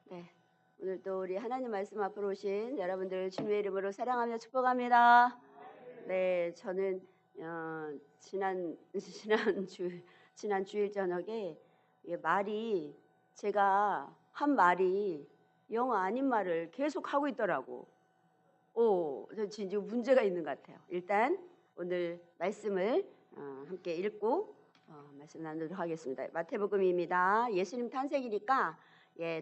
네, 오늘 또 우리 하나님 말씀 앞으로 오신 여러분들 주님의 이름으로 사랑하며 축복합니다. 네, 저는 지난 주일 저녁에 말이 제가 한 말이 영어 아닌 말을 계속 하고 있더라고. 저 지금 문제가 있는 것 같아요. 일단 오늘 말씀을 함께 읽고 말씀 나누도록 하겠습니다. 마태복음입니다. 예수님 탄생이니까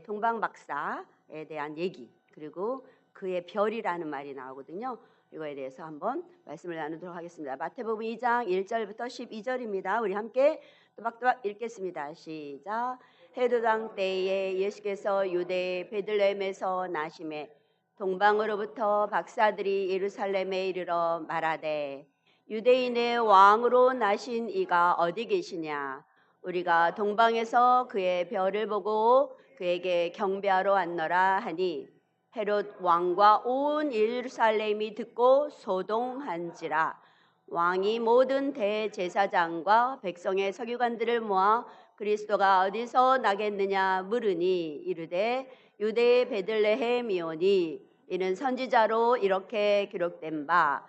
동방 박사에 대한 얘기 그리고 그의 별이라는 말이 나오거든요. 이거에 대해서 한번 말씀을 나누도록 하겠습니다. 마태복음 2장 1절부터 12절입니다. 우리 함께 또박또박 읽겠습니다. 시작. 헤롯 왕 때에 예수께서 유대 베들레헴에서 나심에 동방으로부터 박사들이 예루살렘에 이르러 말하되 유대인의 왕으로 나신 이가 어디 계시냐? 우리가 동방에서 그의 별을 보고 그에게 경배하러 왔노라 하니 헤롯 왕과 온 예루살렘이 듣고 소동한지라. 왕이 모든 대제사장과 백성의 서기관들을 모아 그리스도가 어디서 나겠느냐 물으니 이르되 유대의 베들레헴이오니 이는 선지자로 이렇게 기록된 바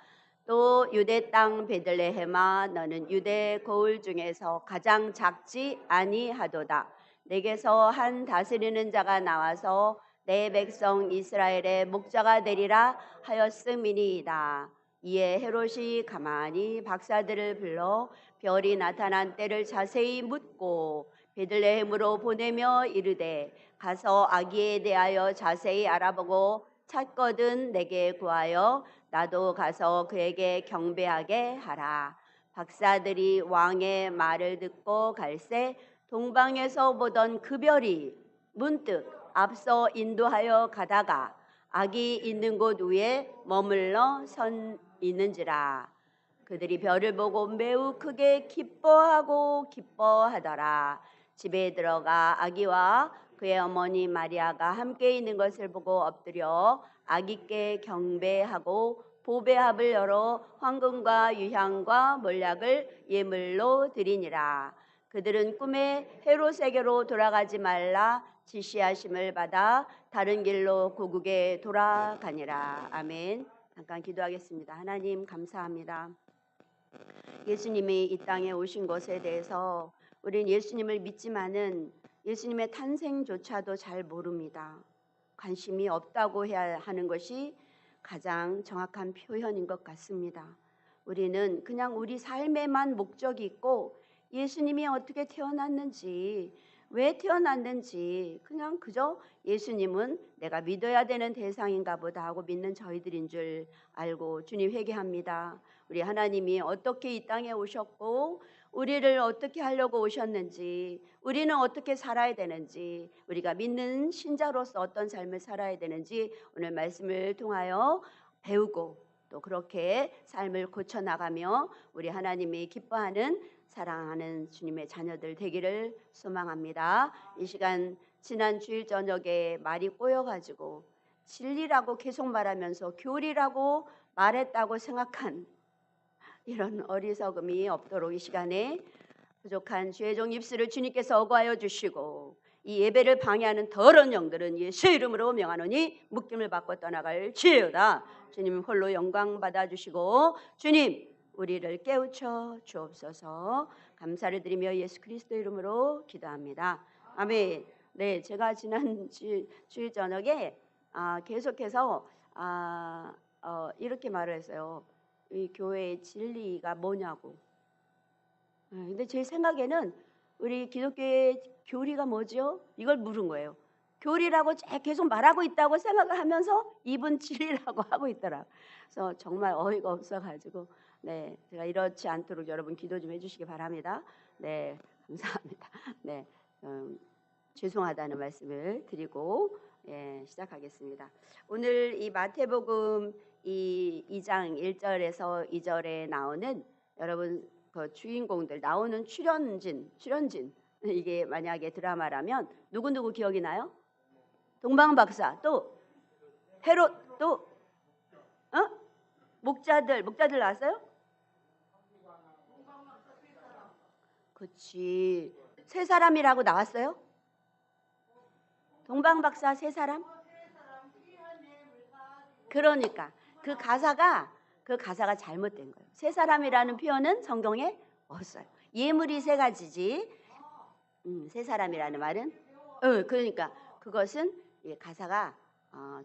또 유대 땅 베들레헴아 너는 유대 거울 중에서 가장 작지 아니하도다. 내게서 한 다스리는 자가 나와서 내 백성 이스라엘의 목자가 되리라 하였음이니이다. 이에 헤롯이 가만히 박사들을 불러 별이 나타난 때를 자세히 묻고 베들레헴으로 보내며 이르되 가서 아기에 대하여 자세히 알아보고 찾거든 내게 구하여 나도 가서 그에게 경배하게 하라. 박사들이 왕의 말을 듣고 갈새 동방에서 보던 그 별이 문득 앞서 인도하여 가다가 아기 있는 곳 위에 머물러 선 있는지라. 그들이 별을 보고 매우 크게 기뻐하더라. 집에 들어가 아기와 그의 어머니 마리아가 함께 있는 것을 보고 엎드려 아기께 경배하고 보배합을 열어 황금과 유향과 몰약을 예물로 드리니라. 그들은 꿈에 헤롯에게로 돌아가지 말라 지시하심을 받아 다른 길로 고국에 돌아가니라. 아멘. 잠깐 기도하겠습니다. 하나님 감사합니다. 예수님이 이 땅에 오신 것에 대해서 우린 예수님을 믿지만은 예수님의 탄생조차도 잘 모릅니다. 관심이 없다고 해야 하는 것이 가장 정확한 표현인 것 같습니다. 우리는 그냥 우리 삶에만 목적이 있고 예수님이 어떻게 태어났는지 왜 태어났는지 그냥 그저 예수님은 내가 믿어야 되는 대상인가 보다 하고 믿는 저희들인 줄 알고 주님 회개합니다. 우리 하나님이 어떻게 이 땅에 오셨고 우리를 어떻게 하려고 오셨는지 우리는 어떻게 살아야 되는지 우리가 믿는 신자로서 어떤 삶을 살아야 되는지 오늘 말씀을 통하여 배우고 또 그렇게 삶을 고쳐나가며 우리 하나님이 기뻐하는 사랑하는 주님의 자녀들 되기를 소망합니다. 이 시간 지난 주일 저녁에 말이 꼬여가지고 진리라고 계속 말하면서 교리라고 말했다고 생각한 이런 어리석음이 없도록 이 시간에 부족한 죄종 입술을 주님께서 어거하여 주시고 이 예배를 방해하는 더러운 영들은 예수 이름으로 명하노니 묶임을 받고 떠나갈지어다. 주님 홀로 영광 받아주시고 주님 우리를 깨우쳐 주옵소서. 감사를 드리며 예수 그리스도 이름으로 기도합니다. 아멘. 네, 제가 지난 주일 저녁에 계속해서 이렇게 말을 했어요. 이 교회의 진리가 뭐냐고. 근데 제 생각에는 우리 기독교의 교리가 뭐죠? 이걸 물은 거예요. 교리라고 계속 말하고 있다고 생각을 하면서 이분 진리라고 하고 있더라. 그래서 정말 어이가 없어가지고 네, 제가 이렇지 않도록 여러분 기도 좀 해주시기 바랍니다. 네, 감사합니다. 네, 죄송하다는 말씀을 드리고 시작하겠습니다. 오늘 이 마태복음 이 2장 1절에서 2절에 나오는 여러분 그 주인공들 나오는 출연진 이게 만약에 드라마라면 누구 기억이 나요? 동방박사 또 헤롯 또 목자들 나왔어요? 그렇지. 세 사람이라고 나왔어요? 동방박사 세 사람? 그러니까 그 가사가 잘못된 거예요. 세 사람이라는 표현은 성경에 없어요. 예물이 세 가지지. 세 사람이라는 말은 그러니까 그것은 가사가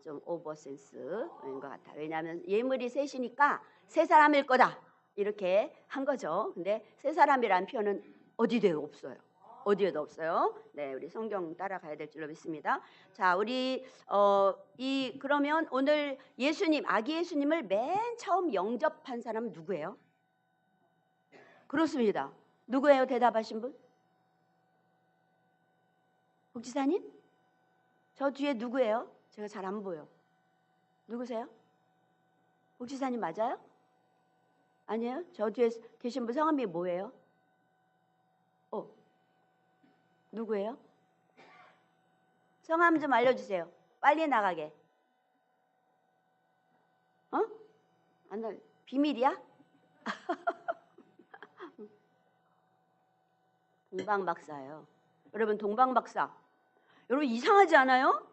좀 오버센스인 것 같아요. 왜냐하면 예물이 셋이니까 세 사람일 거다 이렇게 한 거죠. 근데 세 사람이라는 표현은 어디에도 없어요. 어디에도 없어요. 네, 우리 성경 따라가야 될 줄로 믿습니다. 자, 우리 그러면 오늘 예수님, 아기 예수님을 맨 처음 영접한 사람은 누구예요? 그렇습니다. 누구예요? 대답하신 분? 복지사님? 저 뒤에 누구예요? 제가 잘 안 보여. 누구세요? 복지사님 맞아요? 아니에요? 저 뒤에 계신 분 성함이 뭐예요? 누구예요? 성함 좀 알려주세요. 빨리 나가게. 비밀이야? 동방박사예요. 여러분 동방박사. 여러분 이상하지 않아요?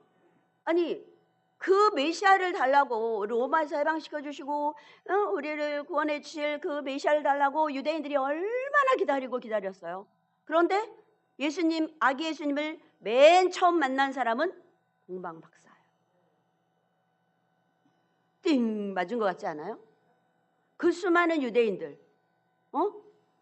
아니 그 메시아를 달라고 로마에서 해방시켜 주시고 우리를 구원해 주실 그 메시아를 달라고 유대인들이 얼마나 기다렸어요. 그런데 예수님, 아기 예수님을 맨 처음 만난 사람은 동방박사예요. 띵 맞은 것 같지 않아요? 그 수많은 유대인들,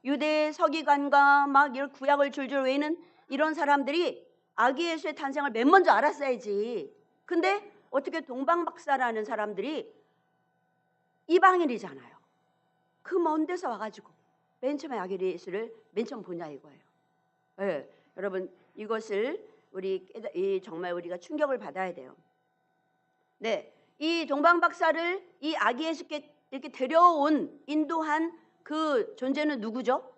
유대 서기관과 막 이런 구약을 줄줄 외우는 이런 사람들이 아기 예수의 탄생을 맨 먼저 알았어야지. 근데 어떻게 동방박사라는 사람들이 이방인이잖아요. 그 먼 데서 와가지고 맨 처음에 아기 예수를 맨 처음 보냐 이거예요. 네, 여러분 이것을 정말 우리가 충격을 받아야 돼요. 네, 이 동방박사를 이 아기 예수께 이렇게 데려온 인도한 그 존재는 누구죠?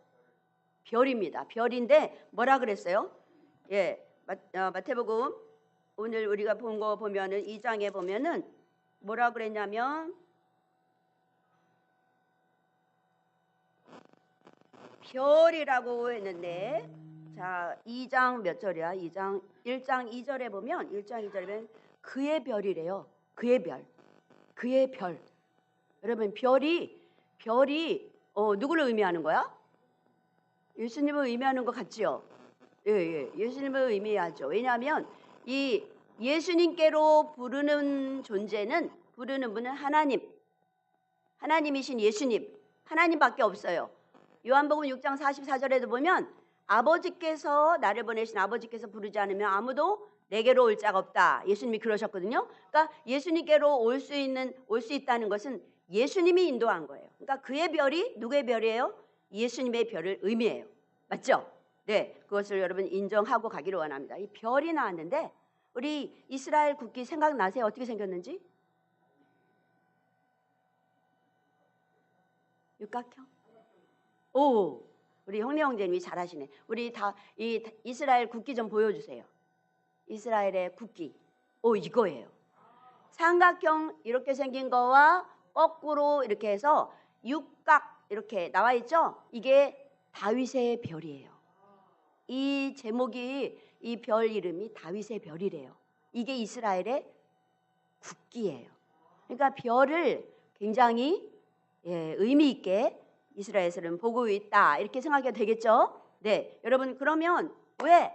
별입니다. 별인데 뭐라 그랬어요? 마태복음 오늘 우리가 본 거 보면은 2장에 보면은 뭐라 그랬냐면 별이라고 했는데 자 2장 몇 절이야? 1장 2절에 보면 그의 별이래요. 그의 별. 여러분 별이 누구를 의미하는 거야? 예수님을 의미하는 것 같지요? 예, 예수님을 의미하죠. 왜냐하면 이 예수님께로 부르는 분은 하나님이신 예수님, 하나님밖에 없어요. 요한복음 6장 44절에도 보면 아버지께서 나를 보내신 아버지께서 부르지 않으면 아무도 내게로 올 자가 없다. 예수님이 그러셨거든요. 그러니까 예수님께로 올 수 있다는 것은 예수님이 인도한 거예요. 그러니까 그의 별이 누구의 별이에요? 예수님의 별을 의미해요. 맞죠? 네, 그것을 여러분 인정하고 가기를 원합니다. 이 별이 나왔는데 우리 이스라엘 국기 생각나세요? 어떻게 생겼는지? 육각형? 오, 우리 형님 형제님이 잘하시네. 우리 다 이 이스라엘 국기 좀 보여주세요. 이스라엘의 국기. 이거예요. 삼각형 이렇게 생긴 거와 거꾸로 이렇게 해서 육각 이렇게 나와 있죠? 이게 다윗의 별이에요. 이 제목이 이 별 이름이 다윗의 별이래요. 이게 이스라엘의 국기예요. 그러니까 별을 굉장히 의미 있게 이스라엘에서는 보고 있다 이렇게 생각해도 되겠죠? 네, 여러분 그러면 왜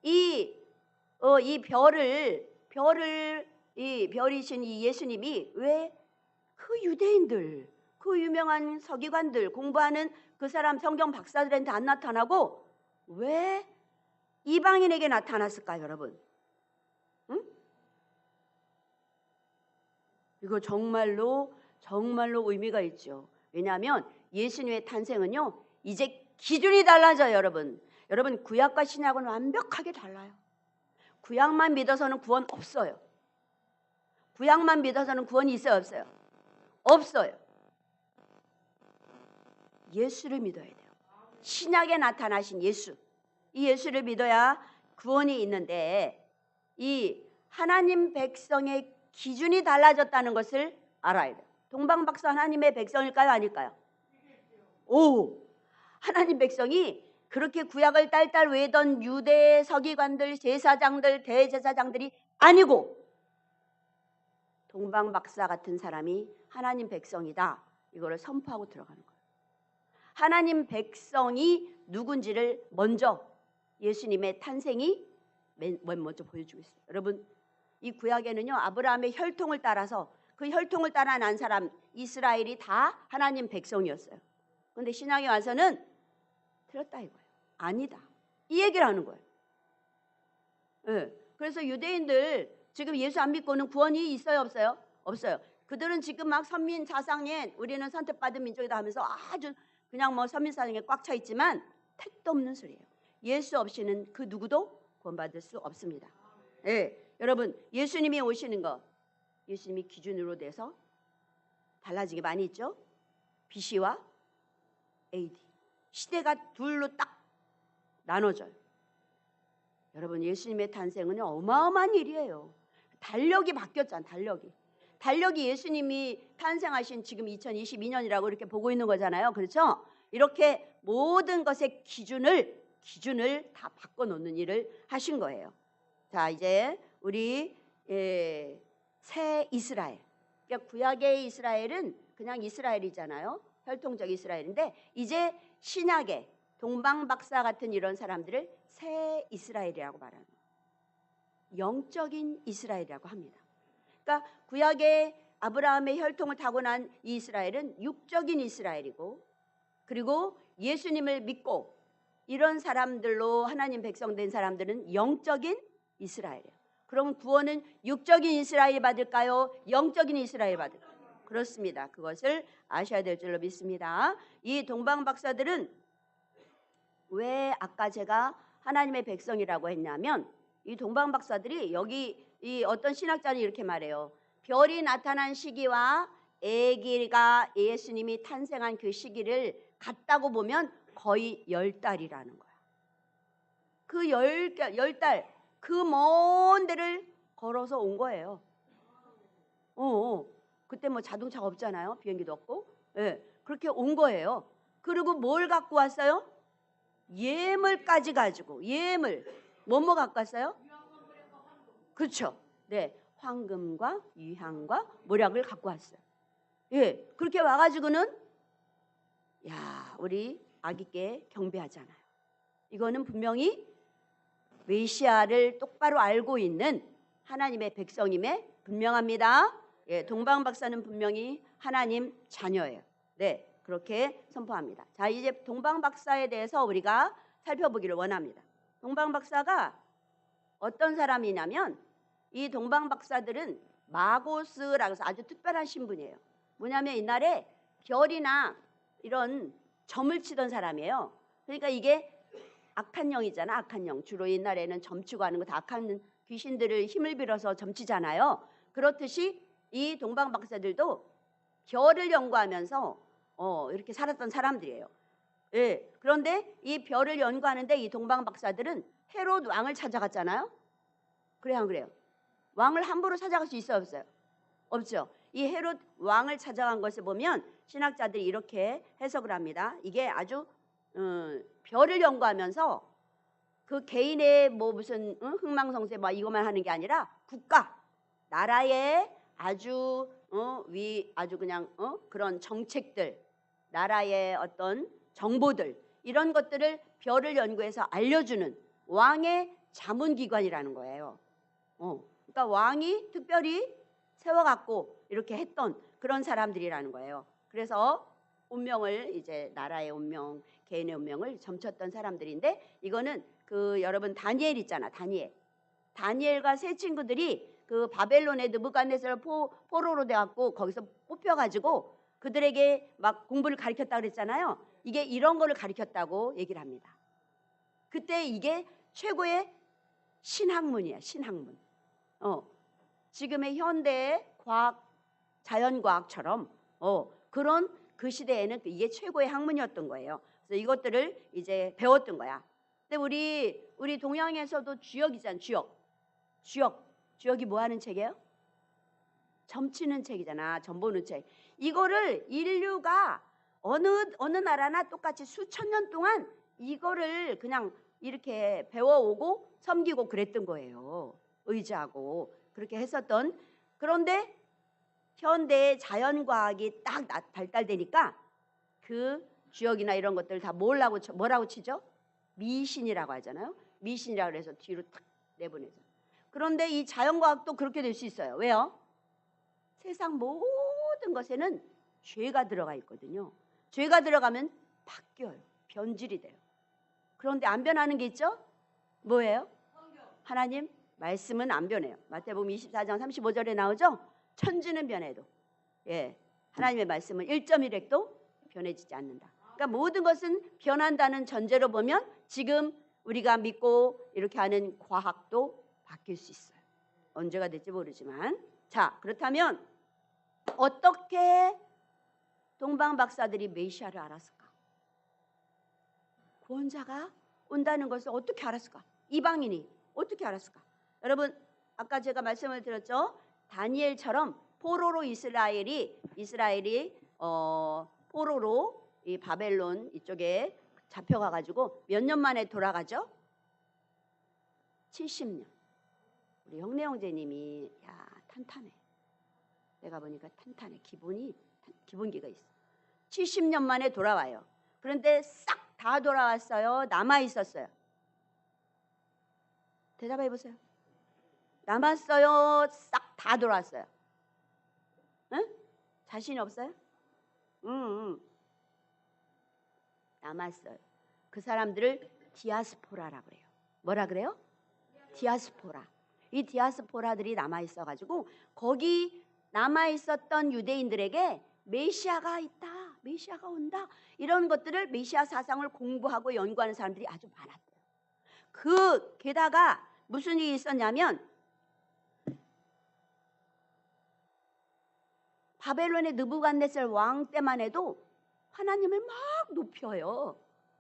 이 별을 이 별이신 이 예수님이 왜 그 유대인들, 그 유명한 서기관들 공부하는 그 사람 성경 박사들한테 안 나타나고 왜 이방인에게 나타났을까요, 여러분? 응? 이거 정말로 의미가 있죠. 왜냐하면 예수님의 탄생은요 이제 기준이 달라져요. 여러분 구약과 신약은 완벽하게 달라요. 구약만 믿어서는 구원 없어요. 구약만 믿어서는 구원이 있어요, 없어요? 없어요. 예수를 믿어야 돼요. 신약에 나타나신 예수. 이 예수를 믿어야 구원이 있는데 이 하나님 백성의 기준이 달라졌다는 것을 알아야 돼요. 동방박사 하나님의 백성일까요? 아닐까요? 하나님 백성이 그렇게 구약을 딸딸 외던 유대 서기관들, 제사장들, 대제사장들이 아니고 동방박사 같은 사람이 하나님 백성이다. 이거를 선포하고 들어가는 거예요. 하나님 백성이 누군지를 먼저 예수님의 탄생이 먼저 보여주고 있어요. 여러분, 이 구약에는요, 아브라함의 혈통을 따라서 그 혈통을 따라 난 사람 이스라엘이 다 하나님 백성이었어요. 그런데 신약에 와서는 틀렸다 이거예요. 아니다. 이 얘기를 하는 거예요. 네. 그래서 유대인들 지금 예수 안 믿고는 구원이 있어요, 없어요? 없어요. 그들은 지금 막 선민 사상에 우리는 선택받은 민족이다 하면서 아주 그냥 뭐 선민 사상에 꽉 차 있지만 택도 없는 소리예요. 예수 없이는 그 누구도 구원받을 수 없습니다. 네. 여러분, 예수님이 오시는 거, 예수님이 기준으로 돼서 달라지게 많이 있죠. BC와 AD. 시대가 둘로 딱 나눠져요. 여러분, 예수님의 탄생은 어마어마한 일이에요. 달력이 바뀌었잖아요. 달력이 예수님이 탄생하신 지금 2022년이라고 이렇게 보고 있는 거잖아요. 그렇죠? 이렇게 모든 것의 기준을 다 바꿔놓는 일을 하신 거예요. 자, 이제 우리 새 이스라엘. 그러니까 구약의 이스라엘은 그냥 이스라엘이잖아요. 혈통적 이스라엘인데 이제 신약의 동방박사 같은 이런 사람들을 새 이스라엘이라고 말하는 거예요. 영적인 이스라엘이라고 합니다. 그러니까 구약의 아브라함의 혈통을 타고난 이 이스라엘은 육적인 이스라엘이고, 그리고 예수님을 믿고 이런 사람들로 하나님 백성 된 사람들은 영적인 이스라엘이에요. 그럼 구원은 육적인 이스라엘이 받을까요? 영적인 이스라엘이 받을까요? 그렇습니다. 그것을 아셔야 될 줄로 믿습니다. 이 동방박사들은 왜 아까 제가 하나님의 백성이라고 했냐면, 이 동방박사들이 여기 이 어떤 신학자는 이렇게 말해요. 별이 나타난 시기와 아기가 예수님이 탄생한 그 시기를 같다고 보면 거의 10달이라는 거야. 그 10달 그 먼 데를 걸어서 온 거예요. 그때 뭐 자동차가 없잖아요. 비행기도 없고. 네, 그렇게 온 거예요. 그리고 뭘 갖고 왔어요? 예물까지 가지고. 예물. 뭐 갖고 왔어요? 그렇죠. 네, 황금과 유향과 모략을 갖고 왔어요. 예, 그렇게 와가지고는 우리 아기께 경배하잖아요. 이거는 분명히 메시아를 똑바로 알고 있는 하나님의 백성임에 분명합니다. 예, 동방박사는 분명히 하나님 자녀예요. 네, 그렇게 선포합니다. 자, 이제 동방박사에 대해서 우리가 살펴보기를 원합니다. 동방박사가 어떤 사람이냐면, 이 동방박사들은 마고스라고 해서 아주 특별한 신분이에요. 뭐냐면 이날에 별이나 이런 점을 치던 사람이에요. 그러니까 이게 악한 영이잖아. 악한 영. 주로 옛날에는 점치고 하는 거 다 악한 귀신들을 힘을 빌어서 점치잖아요. 그렇듯이 이 동방박사들도 별을 연구하면서 이렇게 살았던 사람들이에요. 예. 그런데 이 별을 연구하는데 이 동방박사들은 헤롯 왕을 찾아갔잖아요. 그래요, 안 그래요? 왕을 함부로 찾아갈 수 있어요, 없어요? 없죠. 이 헤롯 왕을 찾아간 것을 보면 신학자들이 이렇게 해석을 합니다. 이게 아주 별을 연구하면서 그 개인의 뭐 무슨 흥망성쇠 뭐 이것만 하는 게 아니라 국가, 나라의 아주 아주 그냥 그런 정책들, 나라의 어떤 정보들, 이런 것들을 별을 연구해서 알려주는 왕의 자문기관이라는 거예요. 그러니까 왕이 특별히 세워갖고 이렇게 했던 그런 사람들이라는 거예요. 그래서 운명을, 이제 나라의 운명, 개인의 운명을 점쳤던 사람들인데, 이거는 그 여러분 다니엘 있잖아. 다니엘과 세 친구들이 그 바벨론의 느부갓네살 포로로 돼갖고 거기서 뽑혀가지고 그들에게 막 공부를 가르쳤다 그랬잖아요. 이게 이런 거를 가르쳤다고 얘기를 합니다. 그때 이게 최고의 신학문이야. 신학문. 지금의 현대의 과학, 자연과학처럼 그런 그 시대에는 이게 최고의 학문이었던 거예요. 그래서 이것들을 이제 배웠던 거야. 근데 우리 동양에서도 주역이잖아. 주역이 뭐 하는 책이에요? 점치는 책이잖아. 점보는 책. 이거를 인류가 어느 나라나 똑같이 수천 년 동안 이거를 그냥 이렇게 배워오고 섬기고 그랬던 거예요. 의지하고 그렇게 했었던. 그런데 현대의 자연과학이 딱 발달되니까 그 주역이나 이런 것들 다 뭐라고 치죠? 미신이라고 하잖아요. 미신이라고 해서 뒤로 탁 내보내죠. 그런데 이 자연과학도 그렇게 될 수 있어요. 왜요? 세상 모든 것에는 죄가 들어가 있거든요. 죄가 들어가면 바뀌어요. 변질이 돼요. 그런데 안 변하는 게 있죠? 뭐예요? 하나님 말씀은 안 변해요. 마태복음 24장 35절에 나오죠? 천지는 변해도 하나님의 말씀은 1.1핵도 변해지지 않는다. 그러니까 모든 것은 변한다는 전제로 보면 지금 우리가 믿고 이렇게 하는 과학도 바뀔 수 있어요. 언제가 될지 모르지만. 자, 그렇다면 어떻게 동방 박사들이 메시아를 알았을까? 구원자가 온다는 것을 어떻게 알았을까? 이방인이 어떻게 알았을까? 여러분, 아까 제가 말씀을 드렸죠? 다니엘처럼 포로로 이스라엘이 포로로 이 바벨론 이쪽에 잡혀가 가지고 몇 년 만에 돌아가죠? 70년. 우리 형내 형제님이 탄탄해. 내가 보니까 탄탄해. 기본기가 있어. 70년 만에 돌아와요. 그런데 싹 다 돌아왔어요? 남아 있었어요? 대답해 보세요. 남았어요? 싹 다 돌아왔어요? 응? 자신이 없어요? 남았어요. 그 사람들을 디아스포라라고 그래요. 뭐라 그래요? 디아스포라. 이 디아스포라들이 남아 있어 가지고 거기 남아 있었던 유대인들에게 메시아가 있다, 메시아가 온다, 이런 것들을 메시아 사상을 공부하고 연구하는 사람들이 아주 많았대요. 게다가 무슨 일이 있었냐면 바벨론의 느부갓네살 왕 때만 해도 하나님을 막 높여요.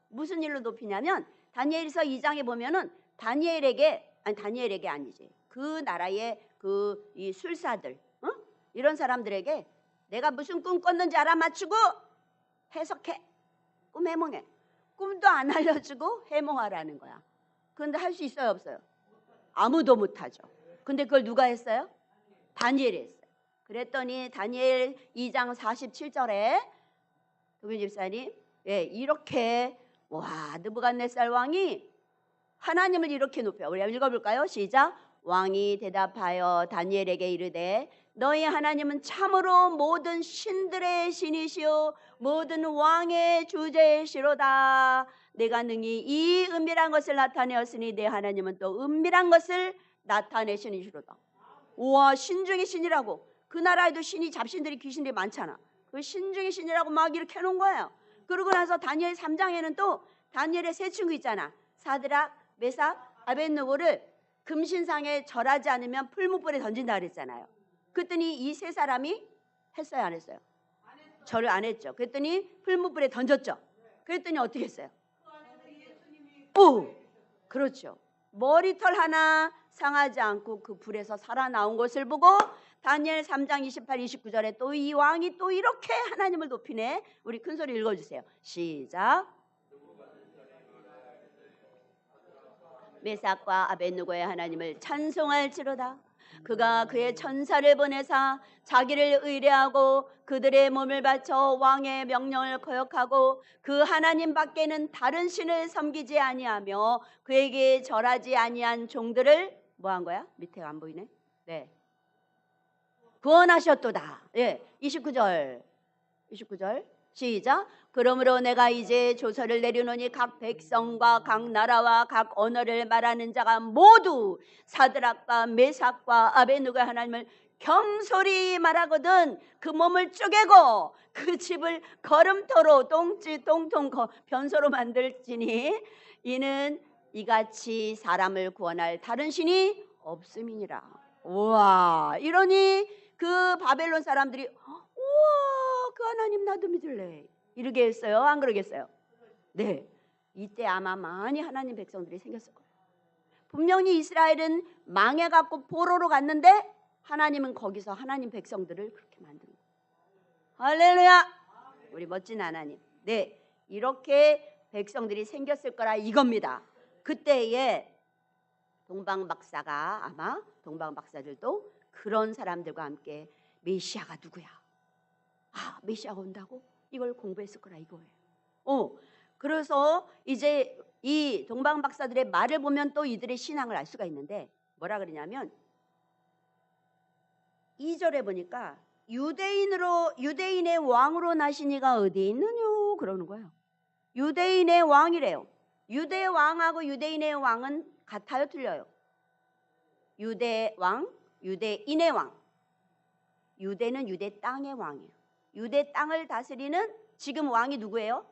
무슨 일로 높이냐면 다니엘서 2장에 보면은 다니엘에게 아니지. 그 나라의 이 술사들, 이런 사람들에게 내가 무슨 꿈 꿨는지 알아맞추고 해석해. 꿈 해몽해. 꿈도 안 알려주고 해몽하라는 거야. 그런데 할 수 있어요, 없어요? 아무도 못하죠. 근데 그걸 누가 했어요? 다니엘이 했어요. 그랬더니 다니엘 2장 47절에 도균 집사님, 이렇게 느부갓네살 왕이 하나님을 이렇게 높여. 우리 읽어볼까요? 시작. 왕이 대답하여 다니엘에게 이르되 너희 하나님은 참으로 모든 신들의 신이시오 모든 왕의 주제시로다. 내가 능히 이 은밀한 것을 나타내었으니 내 하나님은 또 은밀한 것을 나타내시니시로다. 우와, 신 중의 신이라고. 그 나라에도 신이 잡신들이 귀신들이 많잖아. 그 신 중의 신이라고 막 이렇게 해놓은 거예요. 그러고 나서 다니엘 3장에는 또 다니엘의 세 친구 있잖아. 사드락, 메삭, 아벳느고를 금신상에 절하지 않으면 풀무불에 던진다 그랬잖아요. 그랬더니 이 세 사람이 했어요, 안 했어요? 절을 안 했죠. 그랬더니 풀무불에 던졌죠. 그랬더니 어떻게 했어요? 그렇죠. 머리털 하나 상하지 않고 그 불에서 살아나온 것을 보고 다니엘 3장 28, 29절에 또 이 왕이 또 이렇게 하나님을 높이네. 우리 큰소리 읽어주세요. 시작. 메삭과 아벳느고의 하나님을 찬송할지로다. 그가 그의 천사를 보내사 자기를 의뢰하고 그들의 몸을 바쳐 왕의 명령을 거역하고 그 하나님 밖에는 다른 신을 섬기지 아니하며 그에게 절하지 아니한 종들을 뭐한 거야? 밑에가 안 보이네. 네. 구원하셨도다. 29절 시작. 그러므로 내가 이제 조서를 내려놓으니 각 백성과 각 나라와 각 언어를 말하는 자가 모두 사드락과 메삭과 아벳느고의 하나님을 경솔히 말하거든 그 몸을 쪼개고 그 집을 걸음터로 똥똥 변소로 만들지니 이는 이같이 사람을 구원할 다른 신이 없음이니라. 우와, 이러니 그 바벨론 사람들이 우와, 그 하나님 나도 믿을래 이러게 했어요? 안 그러겠어요? 네, 이때 아마 많이 하나님 백성들이 생겼을 거예요. 분명히 이스라엘은 망해갖고 포로로 갔는데 하나님은 거기서 하나님 백성들을 그렇게 만든 거예요. 할렐루야. 우리 멋진 하나님. 네, 이렇게 백성들이 생겼을 거라 이겁니다. 그때에 동방박사가 아마 동방박사들도 그런 사람들과 함께 메시아가 누구야? 아, 메시아가 온다고? 이걸 공부했을 거라 이거예요. 그래서 이제 이 동방박사들의 말을 보면 또 이들의 신앙을 알 수가 있는데 뭐라 그러냐면 2절에 보니까 유대인의 왕으로 나신 이가 어디 있느냐 그러는 거예요. 유대인의 왕이래요. 유대 왕하고 유대인의 왕은 같아요, 틀려요? 유대 왕, 유대인의 왕. 유대는 유대 땅의 왕이에요. 유대 땅을 다스리는 지금 왕이 누구예요?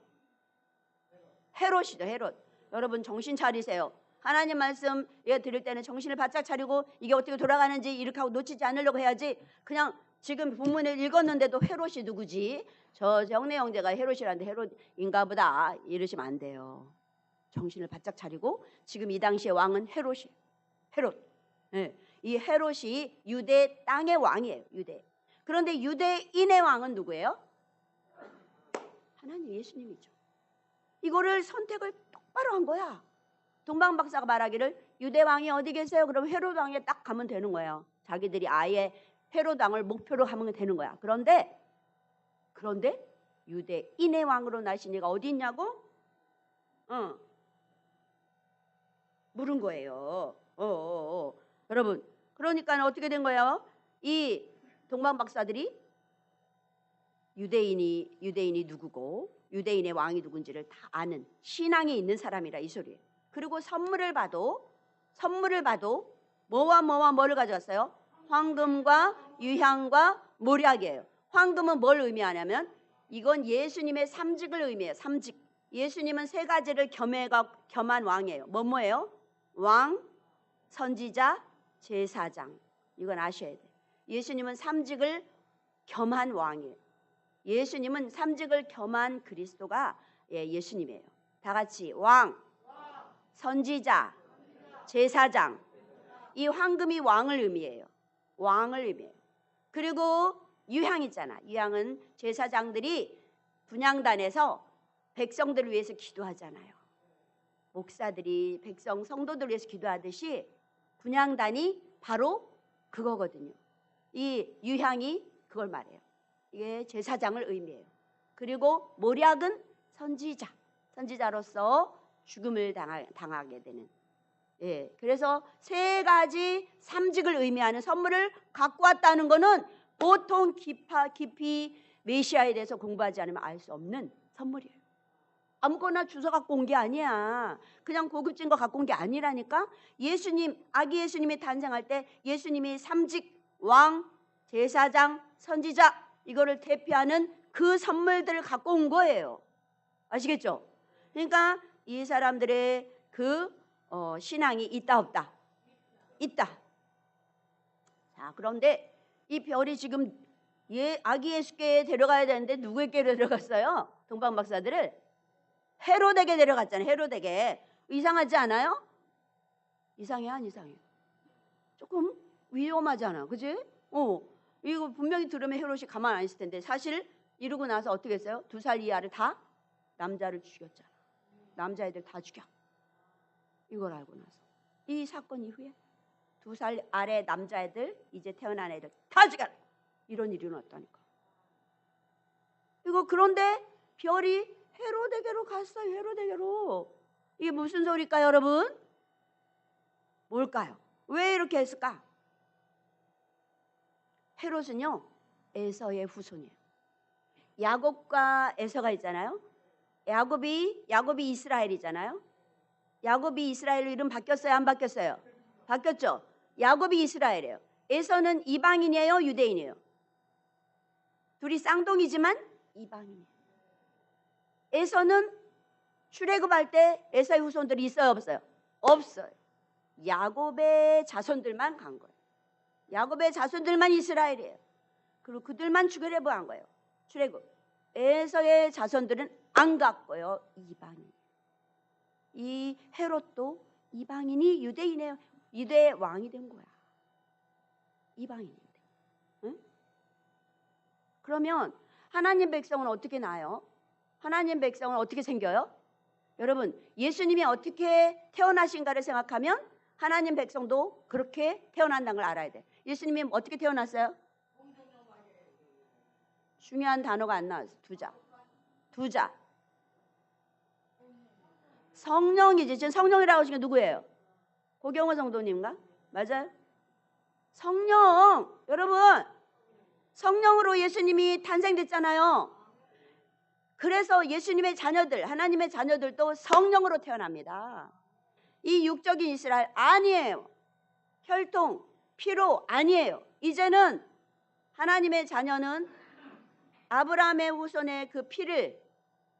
헤롯이죠, 헤롯. 여러분 정신 차리세요. 하나님 말씀 드릴 때는 정신을 바짝 차리고 이게 어떻게 돌아가는지 이렇게 하고 놓치지 않으려고 해야지. 그냥 지금 본문을 읽었는데도 헤롯이 누구지? 저 정내 형제가 헤롯이라는데 헤롯인가 보다 이러시면 안 돼요. 정신을 바짝 차리고 지금 이 당시의 왕은 헤롯이. 헤롯. 네. 이 헤롯이 유대 땅의 왕이에요. 유대. 그런데 유대인의 왕은 누구예요? 하나님 예수님이죠. 이거를 선택을 똑바로 한 거야. 동방박사가 말하기를 유대 왕이 어디 계세요? 그럼 헤롯 왕에 딱 가면 되는 거예요. 자기들이 아예 헤롯 왕을 목표로 하면 되는 거야. 그런데 유대인의 왕으로 나신 이가 어디 있냐고? 물은 거예요. 여러분, 그러니까 어떻게 된 거예요? 이 동방박사들이 유대인이 누구고 유대인의 왕이 누군지를 다 아는 신앙이 있는 사람이라 이 소리예요. 그리고 선물을 봐도 뭐를 가져왔어요? 황금과 유향과 모략이에요. 황금은 뭘 의미하냐면 이건 예수님의 삼직을 의미해요. 삼직. 예수님은 세 가지를 겸한 왕이에요. 뭐예요? 왕, 선지자, 제사장. 이건 아셔야 돼요. 예수님은 삼직을 겸한 왕이에요. 예수님은 삼직을 겸한 그리스도가 예수님이에요. 다 같이 왕, 선지자, 제사장. 이 황금이 왕을 의미해요. 왕을 의미해요. 그리고 유향 있잖아. 유향은 제사장들이 분향단에서 백성들을 위해서 기도하잖아요. 목사들이 성도들을 위해서 기도하듯이 분향단이 바로 그거거든요. 이 유향이 그걸 말해요. 이게 제사장을 의미해요. 그리고 모략은 선지자로서 죽음을 당하게 되는. 그래서 세 가지 삼직을 의미하는 선물을 갖고 왔다는 것은 보통 깊이 메시아에 대해서 공부하지 않으면 알 수 없는 선물이에요. 아무거나 주워 갖고 온 게 아니야. 그냥 고급진 거 갖고 온 게 아니라니까. 아기 예수님이 탄생할 때 예수님이 삼직, 왕, 제사장, 선지자 이거를 대표하는 그 선물들을 갖고 온 거예요. 아시겠죠? 그러니까 이 사람들의 그 신앙이 있다 없다? 있다. 자, 그런데 이 별이 지금 아기 예수께 데려가야 되는데 누구에게 데려갔어요? 동방박사들을 헤롯에게 데려갔잖아요. 헤롯에게. 이상하지 않아요? 이상해 안 이상해? 조금 위험하잖아. 그지? 이거 분명히 들으면 헤롯이 가만 안 있을 텐데 사실 이러고 나서 어떻게 했어요? 2살 이하를 다 남자를 죽였잖아. 남자애들 다 죽여. 이걸 알고 나서 이 사건 이후에 2살 아래 남자애들 이제 태어난 애들 다 죽여라. 이런 일이 일어났다니까. 이거 그런데 별이 헤롯에게로 갔어요. 헤롯에게로. 이게 무슨 소리일까요, 여러분? 뭘까요? 왜 이렇게 했을까? 헤롯은요 에서의 후손이에요. 야곱과 에서가 있잖아요. 야곱이 이스라엘이잖아요. 야곱이 이스라엘로 이름 바뀌었어요? 안 바뀌었어요? 바뀌었죠. 야곱이 이스라엘이에요. 에서는 이방인이에요? 유대인이에요? 둘이 쌍둥이지만 이방인이에요. 에서는 출애굽할 때 에서의 후손들이 있어요? 없어요? 없어요. 야곱의 자손들만 간 거예요. 야곱의 자손들만 이스라엘이에요. 그리고 그들만 출애굽한 거예요. 출애굽. 에서의 자손들은 안 갔고요. 이방인. 이 헤롯도 이방인이 유대의 왕이 된 거야. 이방인인데. 응? 그러면 하나님 백성은 어떻게 나요? 하나님 백성은 어떻게 생겨요? 여러분, 예수님이 어떻게 태어나신가를 생각하면 하나님 백성도 그렇게 태어난다는 걸 알아야 돼. 예수님이 어떻게 태어났어요? 중요한 단어가 안 나왔어요. 두 자. 성령이지. 지금 성령이라고 하신 게 누구예요? 고경호 성도님인가? 맞아요? 성령. 여러분, 성령으로 예수님이 탄생됐잖아요. 그래서 예수님의 자녀들, 하나님의 자녀들도 성령으로 태어납니다. 이 육적인 이스라엘 아니에요. 혈통, 피로 아니에요. 이제는 하나님의 자녀는 아브라함의 후손의 그 피를,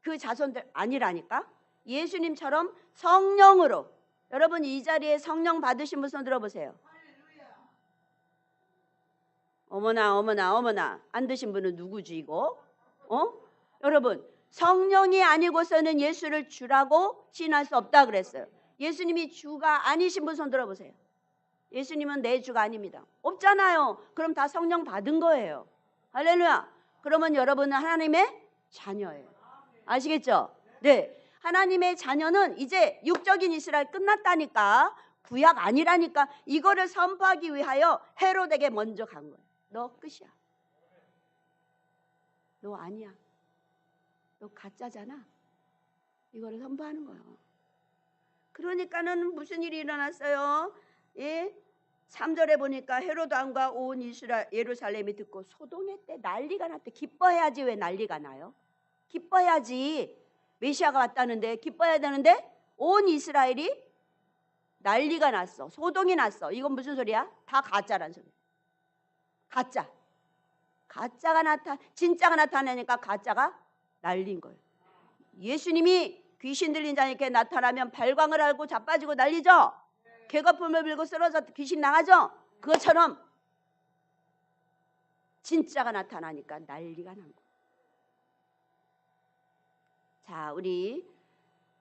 그 자손들 아니라니까. 예수님처럼 성령으로. 여러분, 이 자리에 성령 받으신 분 손 들어보세요. 어머나 안 드신 분은 누구지 이거? 여러분, 성령이 아니고서는 예수를 주라고 시인할 수 없다 그랬어요. 예수님이 주가 아니신 분 손 들어보세요. 예수님은 내 주가 아닙니다. 없잖아요. 그럼 다 성령 받은 거예요. 할렐루야. 그러면 여러분은 하나님의 자녀예요. 아시겠죠? 네. 하나님의 자녀는 이제 육적인 이스라엘 끝났다니까. 구약 아니라니까. 이거를 선포하기 위하여 헤롯에게 먼저 간 거예요. 너 끝이야. 너 아니야. 너 가짜잖아. 이거를 선포하는 거예요. 그러니까는 무슨 일이 일어났어요? 예? 3절에 보니까 헤롯 왕과 온 이스라엘 예루살렘이 듣고 소동했대. 난리가 났대. 기뻐해야지. 왜 난리가 나요? 기뻐해야지. 메시아가 왔다는데 기뻐해야 되는데 온 이스라엘이 난리가 났어. 소동이 났어. 이건 무슨 소리야? 다 가짜란 소리야. 가짜가 진짜가 나타나니까 가짜가 날린 거예요. 예수님이 귀신 들린 자에게 나타나면 발광을 하고 자빠지고 난리죠. 개거품을 불고 쓰러져 귀신 나가죠. 그것처럼 진짜가 나타나니까 난리가 난 거예요. 자, 우리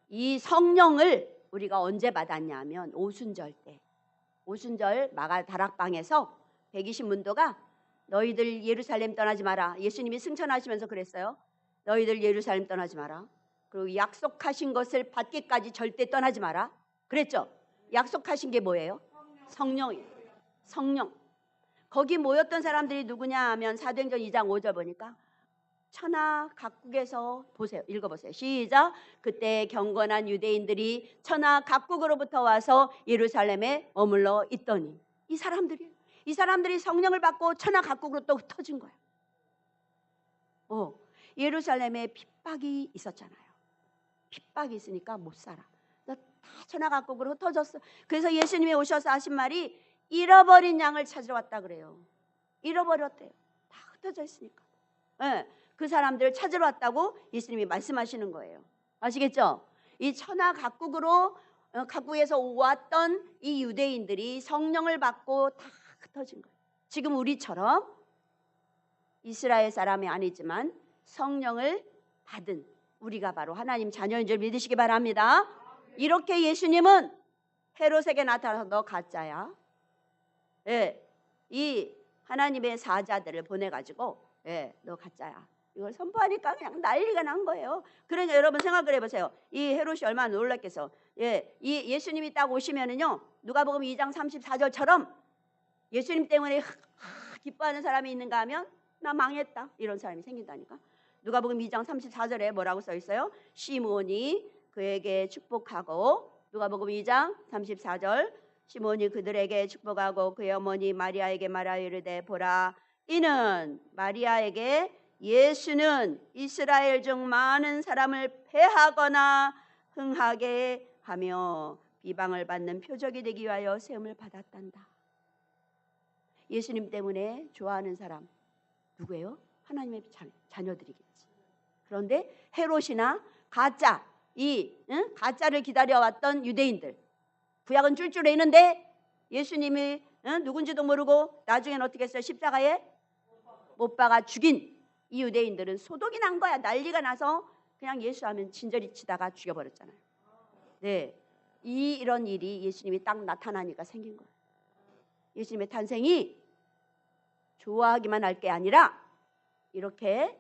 이 성령을 우리가 언제 받았냐면 오순절 때. 오순절 마가 다락방에서 120문도가 너희들 예루살렘 떠나지 마라. 예수님이 승천하시면서 그랬어요. 너희들 예루살렘 떠나지 마라. 그리고 약속하신 것을 받기까지 절대 떠나지 마라. 그랬죠? 약속하신 게 뭐예요? 성령이에요. 성령. 거기 모였던 사람들이 누구냐 하면 사도행전 2장 5절 보니까 천하 각국에서 보세요. 읽어보세요. 시작. 그때 경건한 유대인들이 천하 각국으로부터 와서 예루살렘에 머물러 있더니 이 사람들이 성령을 받고 천하 각국으로 또 흩어진 거야. 예루살렘에 핍박이 있었잖아요. 핍박이 있으니까 못 살아. 다 천하 각국으로 흩어졌어. 그래서 예수님이 오셔서 하신 말이 잃어버린 양을 찾으러 왔다 그래요. 잃어버렸대요. 다 흩어져 있으니까. 네, 그 사람들을 찾으러 왔다고 예수님이 말씀하시는 거예요. 아시겠죠? 이 천하 각국에서 왔던 이 유대인들이 성령을 받고 다 흩어진 거예요. 지금 우리처럼 이스라엘 사람이 아니지만 성령을 받은 우리가 바로 하나님 자녀인 줄 믿으시기 바랍니다. 이렇게 예수님은 헤롯에게 나타나서 너 가짜야. 예, 이 하나님의 사자들을 보내가지고 너 가짜야. 이걸 선포하니까 그냥 난리가 난 거예요. 그러니까 여러분 생각을 해보세요. 이 헤롯이 얼마나 놀랐겠어. 이 예수님이 딱 오시면은요, 누가복음 2장 34절처럼 예수님 때문에 기뻐하는 사람이 있는가 하면 나 망했다 이런 사람이 생긴다니까. 누가복음 2장 34절에 뭐라고 써 있어요? 시몬이 그에게 축복하고, 누가복음 2장 34절, 시몬이 그들에게 축복하고 그의 어머니 마리아에게 말하여 이르되 보라, 이는 마리아에게 예수는 이스라엘 중 많은 사람을 패하거나 흥하게 하며 비방을 받는 표적이 되기 위하여 세움을 받았단다. 예수님 때문에 좋아하는 사람 누구예요? 하나님의 자녀들이겠지. 그런데 헤롯이나 가짜를 기다려왔던 유대인들, 구약은 쫄쫄해 있는데 예수님이 누군지도 모르고 나중엔 어떻게 했어요? 십자가에 못 박아 죽인 이 유대인들은 소동이 난 거야. 난리가 나서 그냥 예수하면 진저리 치다가 죽여버렸잖아요. 네, 이런 일이 예수님이 딱 나타나니까 생긴 거예요. 예수님의 탄생이 좋아하기만 할 게 아니라 이렇게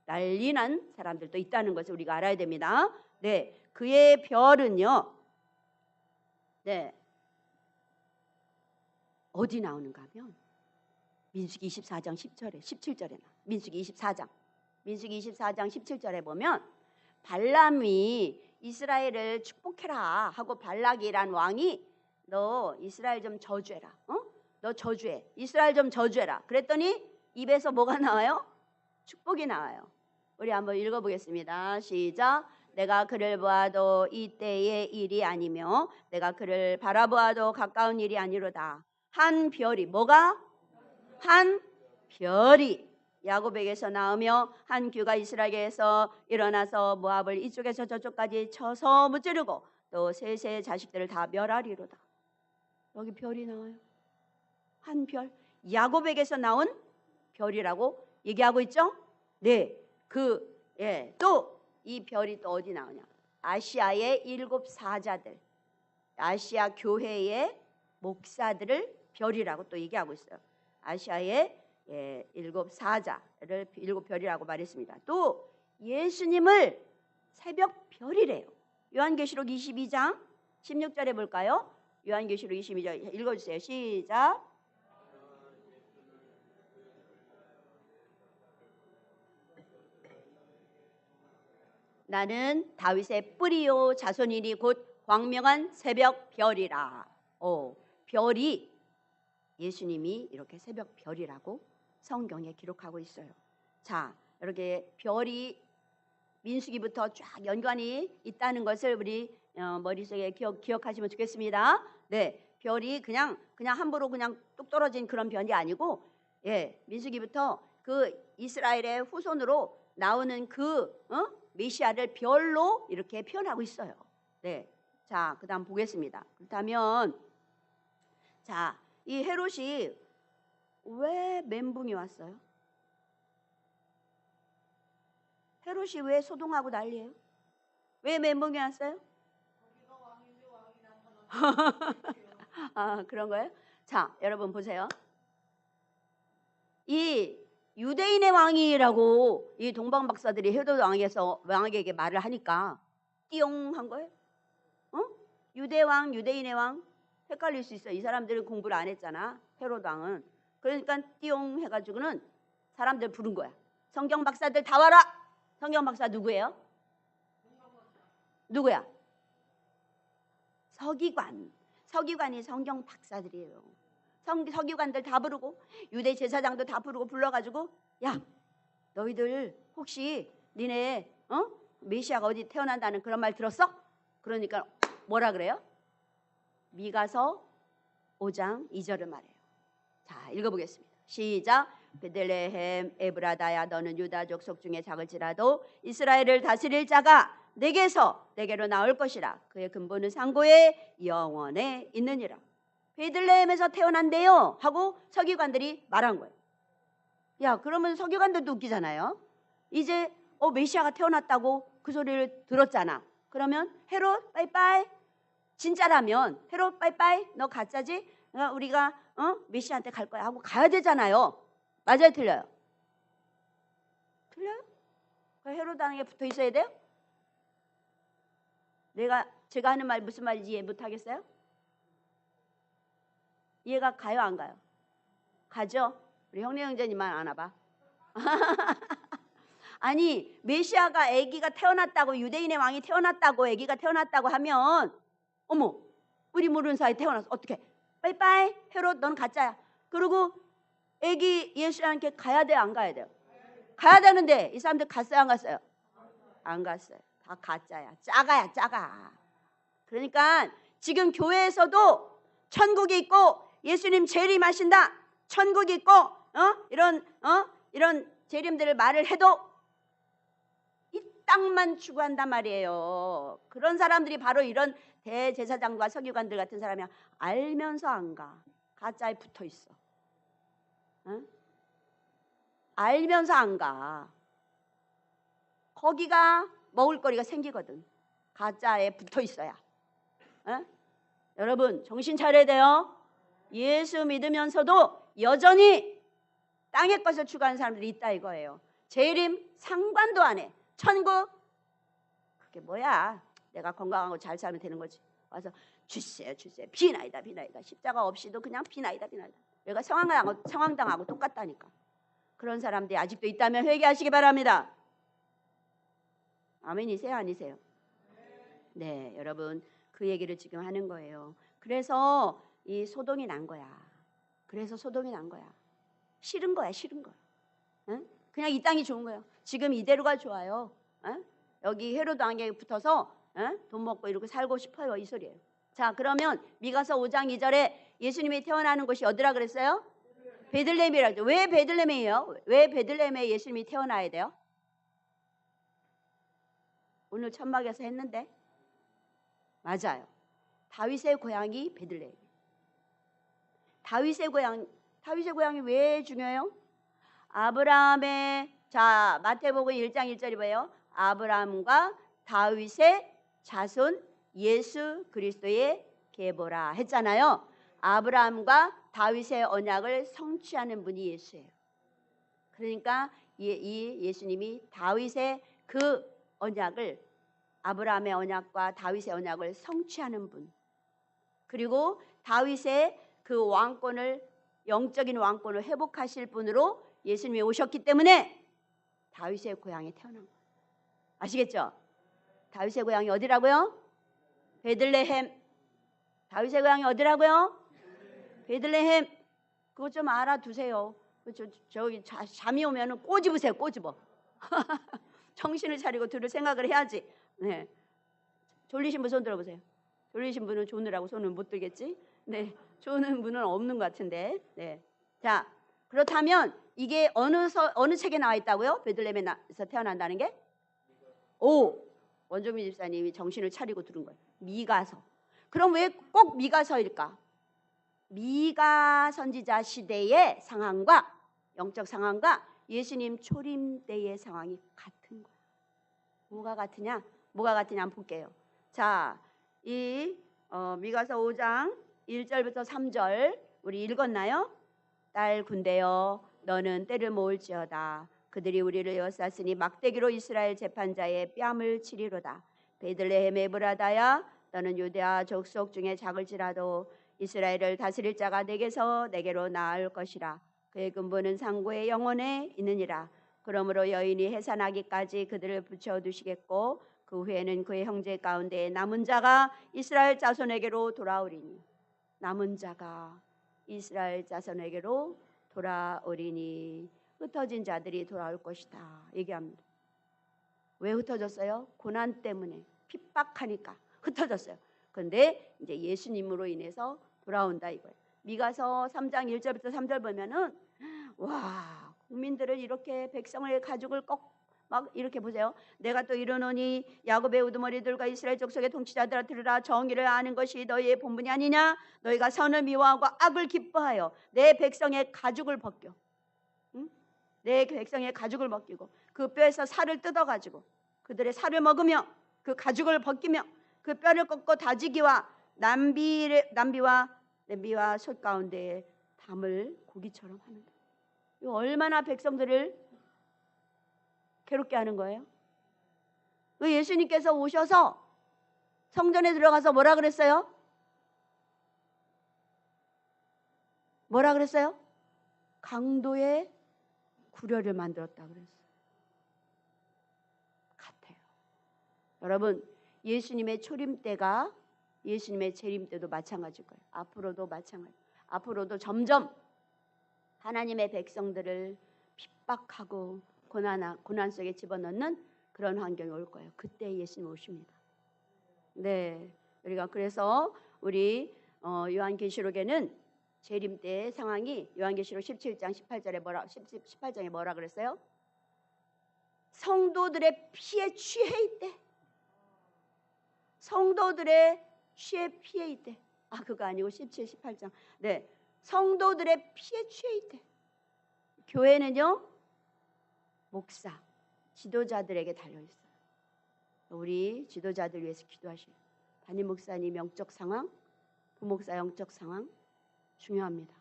난리 난 사람들도 있다는 것을 우리가 알아야 됩니다. 네, 그의 별은요. 네. 어디 나오는가 하면 민수기 24장 10절에 17절에 나. 민수기 24장 17절에 보면 발람이 이스라엘을 축복해라 하고 발락이란 왕이 너 이스라엘 좀 저주해라. 너 저주해. 이스라엘 좀 저주해라. 그랬더니 입에서 뭐가 나와요? 축복이 나와요. 우리 한번 읽어보겠습니다. 시작. 내가 그를 보아도 이때의 일이 아니며 내가 그를 바라보아도 가까운 일이 아니로다. 한 별이 뭐가? 한 별이 야곱에게서 나오며 한 규가 이스라엘에서 일어나서 모압을 이쪽에서 저쪽까지 쳐서 무찌르고 또 셋의 자식들을 다 멸하리로다. 여기 별이 나와요. 한 별. 야곱에게서 나온 별이라고 얘기하고 있죠? 네. 또 이 별이 또 어디 나오냐? 아시아의 7 사자들. 아시아 교회의 목사들을 별이라고 또 얘기하고 있어요. 아시아의 7 사자를 7 별이라고 말했습니다. 또 예수님을 새벽 별이래요. 요한계시록 22장 16절에 볼까요? 요한계시록 22절 읽어주세요. 시작. 나는 다윗의 뿌리요 자손이니 곧 광명한 새벽 별이라. 별이 예수님이 이렇게 새벽 별이라고 성경에 기록하고 있어요. 자, 이렇게 별이 민수기부터 쫙 연관이 있다는 것을 우리 머릿속에 기억하시면 좋겠습니다. 네, 별이 그냥 함부로 그냥 뚝 떨어진 그런 별이 아니고, 민수기부터 그 이스라엘의 후손으로 나오는 메시아를 별로 이렇게 표현하고 있어요. 네, 자, 그다음 보겠습니다. 그렇다면, 자, 이 헤롯이 왜 멘붕이 왔어요? 헤롯이 왜 소동하고 난리예요? 왜 멘붕이 왔어요? 아, 그런 거예요? 자, 여러분 보세요. 이 유대인의 왕이라고 이 동방 박사들이 헤롯 왕에게 말을 하니까 띠용 한 거예요? 유대왕, 유대인의 왕 헷갈릴 수 있어요. 이 사람들은 공부를 안 했잖아. 헤롯 왕은. 그러니까 띠용 해가지고는 사람들 부른 거야. 성경 박사들 다 와라. 성경 박사 누구예요? 누구야? 서기관이 성경 박사들이에요. 서기관들 다 부르고 유대 제사장도 다 불러가지고 야, 너희들 혹시 니네 메시아가 어디 태어난다는 그런 말 들었어? 그러니까 뭐라 그래요? 미가서 5장 2절을 말해요. 자, 읽어보겠습니다. 시작. 베들레헴 에브라다야 너는 유다족 속 중에 작을지라도 이스라엘을 다스릴 자가 내게로 나올 것이라. 그의 근본은 상고의 영원에 있느니라. 베들레헴에서 태어난대요 하고 서기관들이 말한 거예요. 야, 그러면 서기관들도 웃기잖아요. 이제 메시아가 태어났다고 그 소리를 들었잖아. 그러면 헤롯 빠이빠이. 진짜라면 헤롯 빠이빠이. 너 가짜지? 우리가 메시아한테 갈 거야 하고 가야 되잖아요. 맞아요, 틀려요? 틀려요? 헤롯 왕에게 붙어 있어야 돼요? 제가 하는 말 무슨 말인지 이해 못하겠어요? 이해가 가요, 안 가요? 가죠? 우리 형님 형제님만 안 와봐. 아니, 메시아가 아기가 태어났다고, 유대인의 왕이 태어났다고, 아기가 태어났다고 하면 어머, 우리 모르는 사이 태어났어. 어떻게? 빠이빠이. 헤롯 넌 가짜야. 그리고 아기 예수님께 가야 돼요, 안 가야 돼요? 가야 되는데 이 사람들 갔어요, 안 갔어요? 안 갔어요. 다 가짜야. 작아. 그러니까 지금 교회에서도 천국이 있고 예수님 재림하신다. 천국이 있고 이런 재림들을 말을 해도 이 땅만 추구한단 말이에요. 그런 사람들이 바로 이런 대제사장과 서기관들 같은 사람이야. 알면서 안 가. 가짜에 붙어 있어. 알면서 안 가. 거기가 먹을거리가 생기거든. 가짜에 붙어 있어야. 여러분 정신 차려야 돼요. 예수 믿으면서도 여전히 땅의 것을 추구하는 사람들이 있다 이거예요. 재림 상관도 안 해. 천국 그게 뭐야? 내가 건강하고 잘 살면 되는 거지. 와서 주세요, 주세요. 비나이다, 비나이다. 십자가 없이도 그냥 비나이다, 비나이다. 내가 상황당하고 똑같다니까. 그런 사람들이 아직도 있다면 회개하시기 바랍니다. 아멘이세요, 아니세요? 네, 여러분 그 얘기를 지금 하는 거예요. 그래서 이 소동이 난 거야. 그래서 소동이 난 거야. 싫은 거야, 싫은 거야. 응? 그냥 이 땅이 좋은 거예요. 지금 이대로가 좋아요. 응? 여기 헤로드 왕에게 붙어서 응? 돈 먹고 이렇게 살고 싶어요, 이 소리예요. 자, 그러면 미가서 5장 2절에 예수님이 태어나는 곳이 어디라 그랬어요? 베들레헴이라고. 왜 베들레헴이에요? 왜 베들레헴에 예수님이 태어나야 돼요? 오늘 천막에서 했는데 맞아요. 다윗의 고향이 베들레헴. 다윗의 고향이 왜 중요해요? 아브라함의, 자, 마태복음 1장 1절이 뭐예요? 아브라함과 다윗의 자손 예수 그리스도의 계보라 했잖아요. 아브라함과 다윗의 언약을 성취하는 분이 예수예요. 그러니까 이 예수님이 다윗의 그 언약을, 아브라함의 언약과 다윗의 언약을 성취하는 분, 그리고 다윗의 그 왕권을, 영적인 왕권을 회복하실 분으로 예수님이 오셨기 때문에 다윗의 고향에 태어난 거예요. 아시겠죠? 다윗의 고향이 어디라고요? 베들레헴. 다윗의 고향이 어디라고요? 베들레헴. 그거 좀 알아두세요. 저기 잠이 오면 꼬집으세요. 꼬집어. 정신을 차리고 들을 생각을 해야지. 네. 졸리신 분 손 들어보세요. 졸리신 분은 조느라고 손을 못 들겠지? 네. 조는 분은 없는 것 같은데. 네. 자, 그렇다면 이게 어느 책에 나와 있다고요? 베들레헴에서 태어난다는 게? 원종민 집사님이 정신을 차리고 들은 거예요. 미가서. 그럼 왜 꼭 미가서일까? 미가 선지자 시대의 상황과, 영적 상황과 예수님 초림 때의 상황이 같은 거야. 뭐가 같으냐? 한번 볼게요. 자, 이 미가서 5장 1절부터 3절 우리 읽었나요? 딸 군대여, 너는 때를 모을지어다. 그들이 우리를 에워쌌으니 막대기로 이스라엘 재판자의 뺨을 치리로다. 베들레헴 에브라다야, 너는 유대아 족속 중에 작을지라도 이스라엘을 다스릴 자가 내게로 나을 것이라. 그의 근본은 상고의 영혼에 있느니라. 그러므로 여인이 해산하기까지 그들을 붙여두시겠고 그 후에는 그의 형제 가운데 남은 자가 이스라엘 자손에게로 돌아오리니. 남은 자가 이스라엘 자손에게로 돌아오리니. 흩어진 자들이 돌아올 것이다 얘기합니다. 왜 흩어졌어요? 고난 때문에, 핍박하니까 흩어졌어요. 그런데 이제 예수님으로 인해서 돌아온다 이거예요. 미가서 3장 1절부터 3절 보면은 와, 국민들을 이렇게, 백성의 가죽을 꼭 막 이렇게 보세요. 내가 또 이르노니 야곱의 우두머리들과 이스라엘 족속의 통치자들아, 들으라. 정의를 아는 것이 너희의 본분이 아니냐? 너희가 선을 미워하고 악을 기뻐하여 내 백성의 가죽을 벗겨, 응? 내 백성의 가죽을 벗기고 그 뼈에서 살을 뜯어가지고 그들의 살을 먹으며 그 가죽을 벗기며 그 뼈를 꺾고 다지기와 냄비와 솥 가운데에 담을 고기처럼 하는다. 이거 얼마나 백성들을 괴롭게 하는 거예요? 예수님께서 오셔서 성전에 들어가서 뭐라 그랬어요? 뭐라 그랬어요? 강도의 구려를 만들었다 그랬어요. 같아요. 여러분, 예수님의 초림 때가 예수님의 재림 때도 마찬가지일 거예요. 앞으로도 마찬가지. 앞으로도 점점 하나님의 백성들을 핍박하고 고난 속에 집어넣는 그런 환경이 올 거예요. 그때 예수님 오십니다. 네, 우리가 그래서 우리 요한계시록에는 재림 때의 상황이 요한계시록 17장 18장에 뭐라 그랬어요? 성도들의 피에 취해 있대. 성도들의 피해 있대. 그거 아니고 17, 18장. 네, 성도들의 피에 취해 있대. 교회는요, 목사, 지도자들에게 달려있어요. 우리 지도자들 위해서 기도하시고, 담임 목사님 영적 상황, 부목사 영적 상황 중요합니다.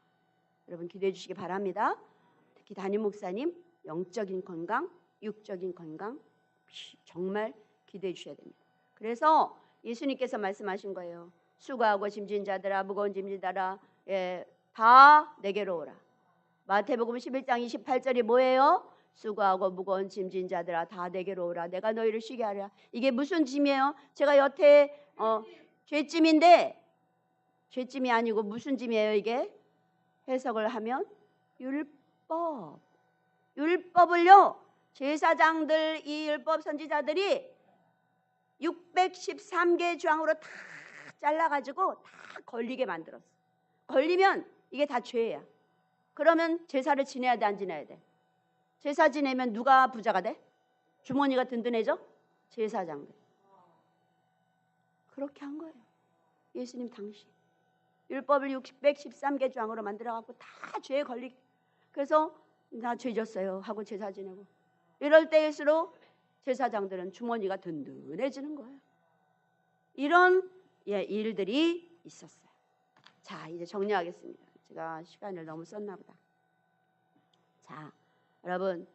여러분 기도해 주시기 바랍니다. 특히 담임 목사님 영적인 건강, 육적인 건강 정말 기도해 주셔야 됩니다. 그래서 예수님께서 말씀하신 거예요. 수고하고 짐진 자들아 무거운 짐진 자들아 다 내게로 오라. 마태복음 11장 28절이 뭐예요? 수고하고 무거운 짐진 자들아 다 내게로 오라. 내가 너희를 쉬게 하리라. 이게 무슨 짐이에요? 제가 여태 죄짐인데 죄짐이 아니고 무슨 짐이에요 이게? 해석을 하면 율법. 율법을요. 제사장들 이 율법 선지자들이 613개 조항으로 다 잘라가지고 다 걸리게 만들었어. 걸리면 이게 다 죄야. 그러면 제사를 지내야 돼, 안 지내야 돼? 제사 지내면 누가 부자가 돼? 주머니가 든든해져? 제사장들. 그렇게 한 거예요. 예수님 당시. 율법을 613개 조항으로 만들어갖고 다 죄에 걸리게. 그래서 나 죄 졌어요 하고 제사 지내고. 이럴 때일수록 제사장들은 주머니가 든든해지는 거예요. 이런 일들이 있었어요. 자, 이제 정리하겠습니다. 제가 시간을 너무 썼나 보다. 자, 여러분,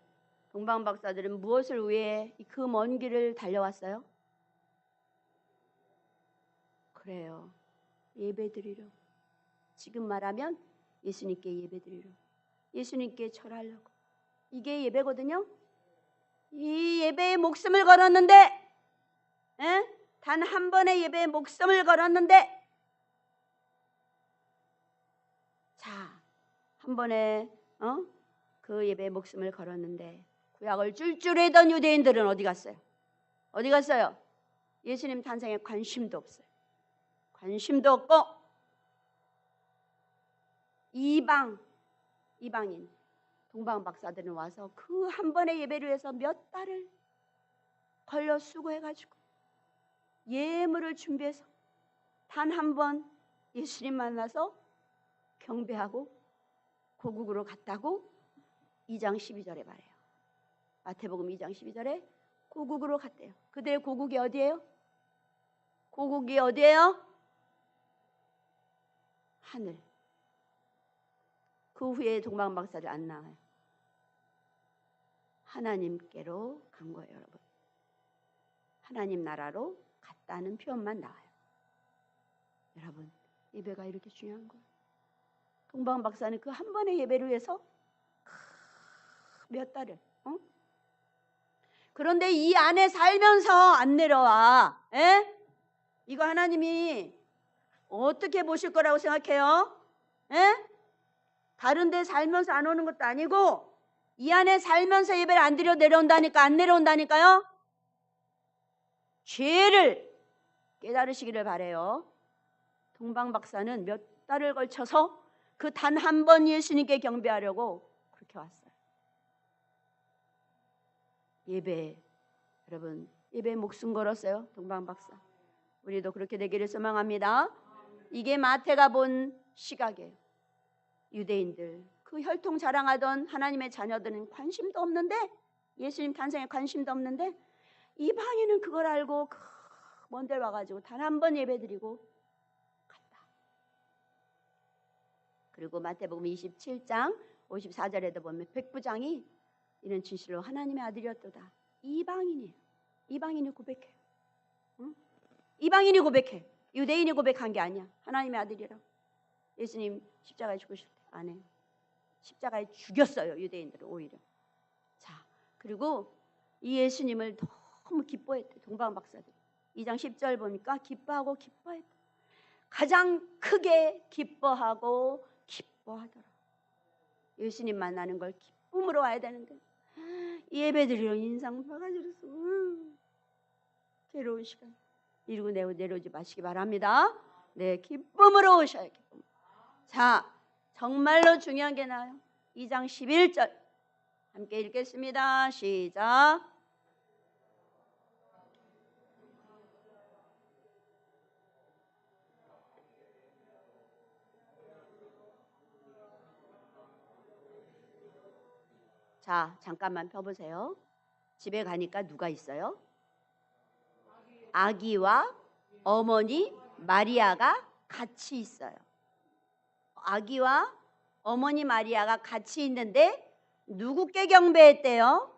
동방 박사들은 무엇을 위해 그 먼 길을 달려왔어요? 그래요. 예배드리려. 지금 말하면 예수님께 예배드리려. 예수님께 절하려고. 이게 예배거든요. 이 예배에 목숨을 걸었는데, 단 한 번의 예배에 목숨을 걸었는데, 자, 한 번에 그 예배에 목숨을 걸었는데 구약을 쫄쫄하던 유대인들은 어디 갔어요? 어디 갔어요? 예수님 탄생에 관심도 없어요. 관심도 없고 이방인 동방 박사들은 와서 그 한 번의 예배를 위해서 몇 달을 걸려 수고해가지고 예물을 준비해서 단 한 번 예수님 만나서 경배하고 고국으로 갔다고 2장 12절에 말해요. 마태복음 2장 12절에 고국으로 갔대요. 그들의 고국이 어디예요? 고국이 어디예요? 하늘. 그 후에 동방 박사를 안 나와요. 하나님께로 간 거예요, 여러분. 하나님 나라로 갔다는 표현만 나와요. 여러분, 예배가 이렇게 중요한 거예요. 동방 박사는 그 한 번의 예배를 위해서 몇 달을. 그런데 이 안에 살면서 안 내려와. 이거 하나님이 어떻게 보실 거라고 생각해요? 다른 데 살면서 안 오는 것도 아니고 이 안에 살면서 예배를 안 드려 내려온다니까. 안 내려온다니까요. 죄를 깨달으시기를 바래요. 동방 박사는 몇 달을 걸쳐서 그 단 한 번 예수님께 경배하려고 그렇게 왔어요. 예배, 여러분, 예배에 목숨 걸었어요. 동방 박사. 우리도 그렇게 되기를 소망합니다. 이게 마태가 본 시각이에요. 유대인들, 그 혈통 자랑하던 하나님의 자녀들은 관심도 없는데, 예수님 탄생에 관심도 없는데, 이방인은 그걸 알고 먼 데 와가지고 단 한 번 예배드리고 갔다. 그리고 마태복음 27장 54절에도 보면 백부장이 이런 진실로 하나님의 아들이었도다. 이방인이에요. 이방인이 고백해요. 이방인이 고백해. 유대인이 고백한 게 아니야. 하나님의 아들이라고. 예수님 십자가에 죽으실 때 안 해요. 십자가에 죽였어요. 유대인들을 오히려. 자, 그리고 이 예수님을 너무 기뻐했대. 동방 박사들. 2장 10절 보니까 기뻐하고 기뻐했다. 가장 크게 기뻐하고 기뻐하더라. 예수님 만나는 걸 기쁨으로 와야 되는데 예배드리러 인상 바가지로서 괴로운 시간 이러고 내려오지 마시기 바랍니다. 네, 기쁨으로 오셔야 기쁨. 자, 정말로 중요한 게 나와요. 2장 11절 함께 읽겠습니다. 시작. 자, 잠깐만 펴보세요. 집에 가니까 누가 있어요? 아기와 어머니 마리아가 같이 있어요. 아기와 어머니 마리아가 같이 있는데 누구께 경배했대요?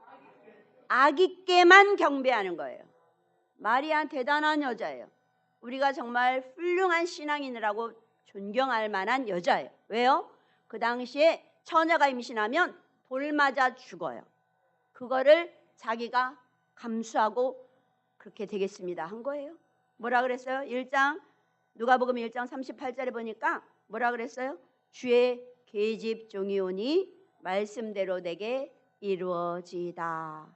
아기께만 경배하는 거예요. 마리아는 대단한 여자예요. 우리가 정말 훌륭한 신앙인이라고 존경할 만한 여자예요. 왜요? 그 당시에 처녀가 임신하면 돌 맞아 죽어요. 그거를 자기가 감수하고 그렇게 되겠습니다 한 거예요. 뭐라 그랬어요? 1장 누가복음 1장 38절에 보니까 뭐라 그랬어요? 주의 계집 종이 오니 말씀대로 내게 이루어지다.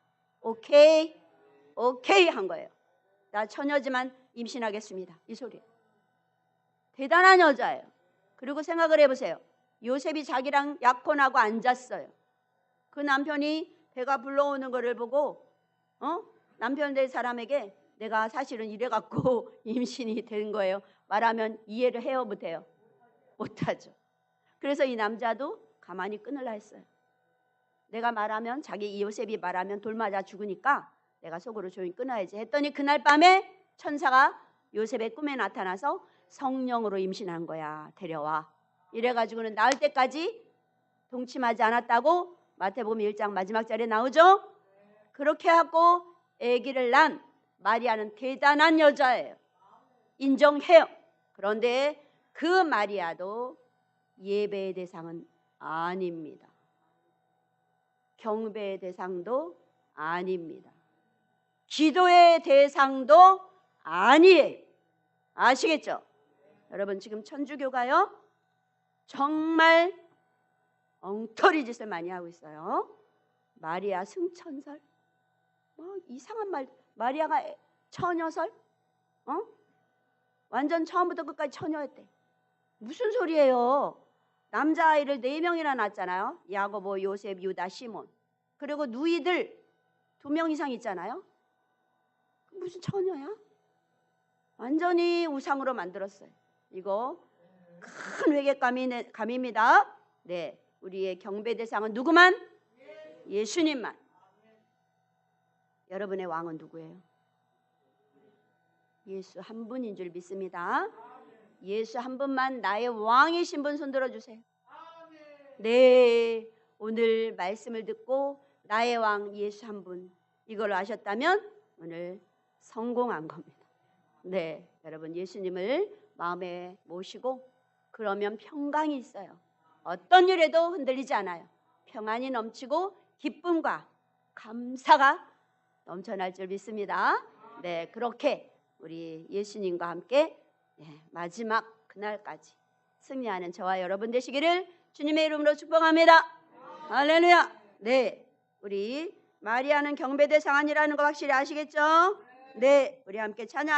오케이 한 거예요. 나 처녀지만 임신하겠습니다. 이 소리. 대단한 여자예요. 그리고 생각을 해보세요. 요셉이 자기랑 약혼하고 앉았어요. 그 남편이 배가 불러오는 거를 보고 남편 될 사람에게 내가 사실은 이래갖고 임신이 된 거예요. 말하면 이해를 해요 못해요? 못하죠. 그래서 이 남자도 가만히 끊으려 했어요. 내가 말하면 자기 요셉이 말하면 돌 맞아 죽으니까 내가 속으로 조용히 끊어야지 했더니 그날 밤에 천사가 요셉의 꿈에 나타나서 성령으로 임신한 거야. 데려와. 이래가지고는 낳을 때까지 동침하지 않았다고 마태복음 1장 마지막 절에 나오죠. 그렇게 하고 아기를 낳은 마리아는 대단한 여자예요. 인정해요. 그런데 그 마리아도 예배의 대상은 아닙니다. 경배의 대상도 아닙니다. 기도의 대상도 아니에요. 아시겠죠? 여러분 지금 천주교가요 정말 엉터리 짓을 많이 하고 있어요. 마리아 승천설 뭐 이상한 말. 마리아가 처녀설 완전 처음부터 끝까지 처녀였대. 무슨 소리예요? 남자아이를 4명이나 낳았잖아요. 야고보, 요셉, 유다, 시몬. 그리고 누이들 2명 이상 있잖아요. 무슨 처녀야? 완전히 우상으로 만들었어요. 이거 큰 회개감입니다. 네, 우리의 경배 대상은 누구만? 예수님만. 여러분의 왕은 누구예요? 예수 한 분인 줄 믿습니다. 예수 한 분만 나의 왕이신 분 손들어 주세요. 네, 오늘 말씀을 듣고 나의 왕 예수 한 분 이걸 아셨다면 오늘 성공한 겁니다. 네, 여러분 예수님을 마음에 모시고 그러면 평강이 있어요. 어떤 일에도 흔들리지 않아요. 평안이 넘치고 기쁨과 감사가 넘쳐날 줄 믿습니다. 네, 그렇게 우리 예수님과 함께 마지막 그날까지 승리하는 저와 여러분 되시기를 주님의 이름으로 축복합니다. 할렐루야. 네, 우리 마리아는 경배 대상 아니라는 거 확실히 아시겠죠? 네, 우리 함께 찬양.